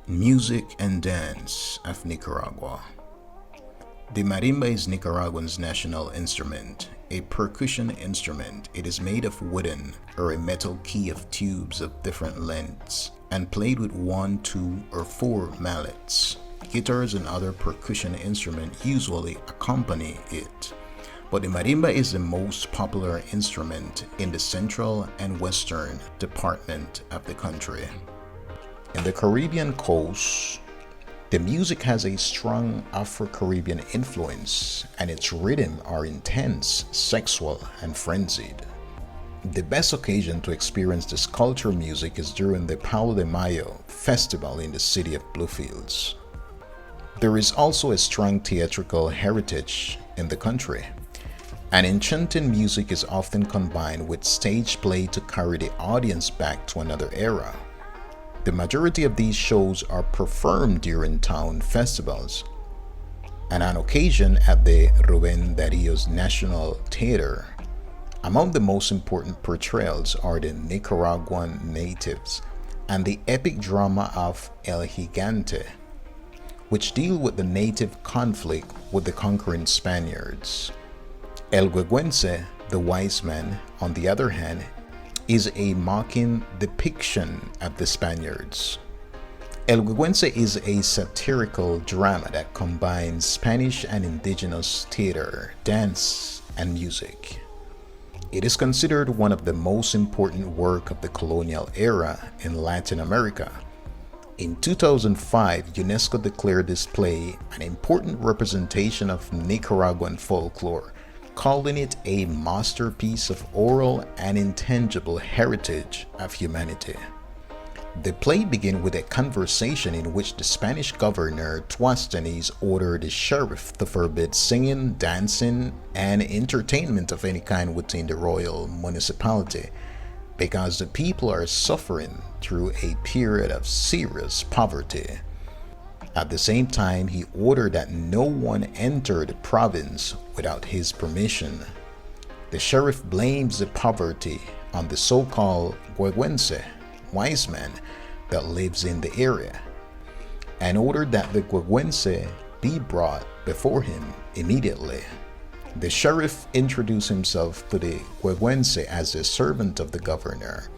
Music and Dance of Nicaragua. The marimba is Nicaraguan's national instrument, a percussion instrument. It is made of wooden or a metal key of tubes of different lengths and played with 1, 2, or 4 mallets. Guitars and other percussion instruments usually accompany it, but the marimba is the most popular instrument in the central and western department of the country. In the Caribbean coast, the music has a strong Afro-Caribbean influence, and its rhythm are intense, sexual, and frenzied. The best occasion to experience this cultural music is during the Palo de Mayo festival in the city of Bluefields. There is also a strong theatrical heritage in the country, and enchanting music is often combined with stage play to carry the audience back to another era. The majority of these shows are performed during town festivals and on occasion at the Rubén Darío's National Theater. Among the most important portrayals are the Nicaraguan natives and the epic drama of El Gigante, which deal with the native conflict with the conquering Spaniards. El Guegüense, the wise man, on the other hand, is a mocking depiction of the Spaniards. El Guegüense is a satirical drama that combines Spanish and indigenous theater, dance, and music. It is considered one of the most important works of the colonial era in Latin America. In 2005, UNESCO declared this play an important representation of Nicaraguan folklore, calling it a masterpiece of oral and intangible heritage of humanity. The play begins with a conversation in which the Spanish governor Tuastenes ordered the sheriff to forbid singing, dancing, and entertainment of any kind within the royal municipality because the people are suffering through a period of serious poverty. At the same time, he ordered that no one enter the province without his permission. The sheriff blames the poverty on the so-called Guegüense, wise man, that lives in the area, and ordered that the Guegüense be brought before him immediately. The sheriff introduced himself to the Guegüense as a servant of the governor.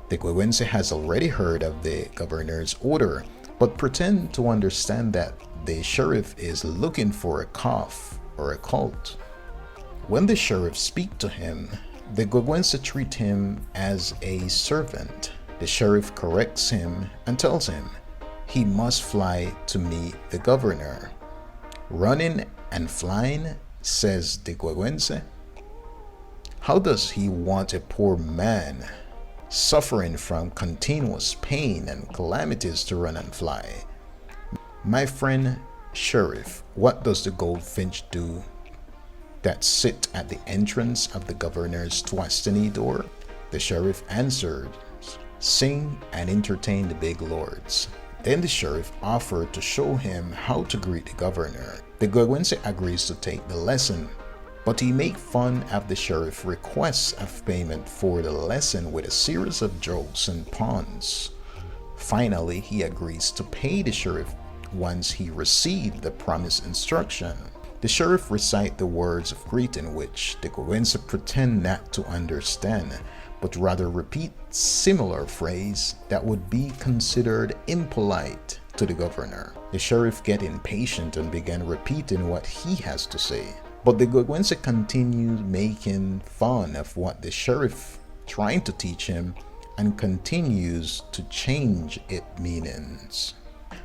The Guegüense has already heard of the governor's order, but pretend to understand that the sheriff is looking for a cough or a cult. When the sheriff speaks to him, the Guegüense treat him as a servant. The sheriff corrects him and tells him he must fly to meet the governor. Running and flying, says the Guegüense. How does he want a poor man suffering from continuous pain and calamities to run and fly? My friend sheriff, what does the goldfinch do that sit at the entrance of the governor's Tuastani door? The sheriff answered, sing and entertain the big lords. Then the sheriff offered to show him how to greet the governor. The Guegüense agrees to take the lesson, but he makes fun of the sheriff's requests of payment for the lesson with a series of jokes and puns. Finally, he agrees to pay the sheriff once he received the promised instruction. The sheriff recites the words of greeting, which the Guegüense pretend not to understand, but rather repeat similar phrase that would be considered impolite to the governor. The sheriff gets impatient and began repeating what he has to say. But the Guegüense continues making fun of what the sheriff trying to teach him and continues to change its meanings.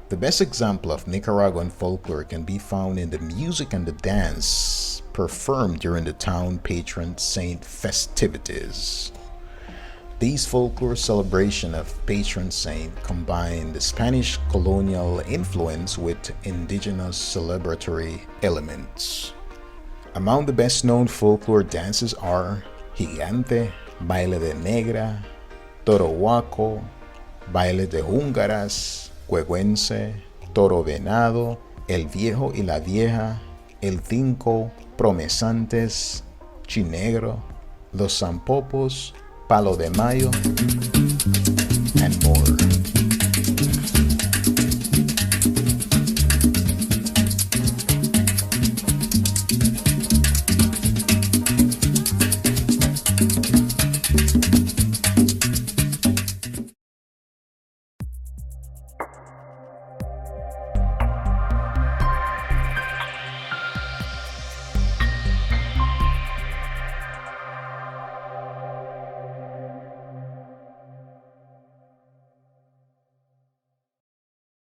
The best example of Nicaraguan folklore can be found in the music and the dance performed during the town patron saint festivities. These folklore celebration of patron saint combine the Spanish colonial influence with indigenous celebratory elements. Among the best known folklore dances are Gigante, Baile de Negra, Toro Huaco, Baile de Húngaras, Guegüense, Toro Venado, el Viejo y la Vieja, el Tinco, Promesantes, Chinegro, los Zampopos, Palo de Mayo, and more.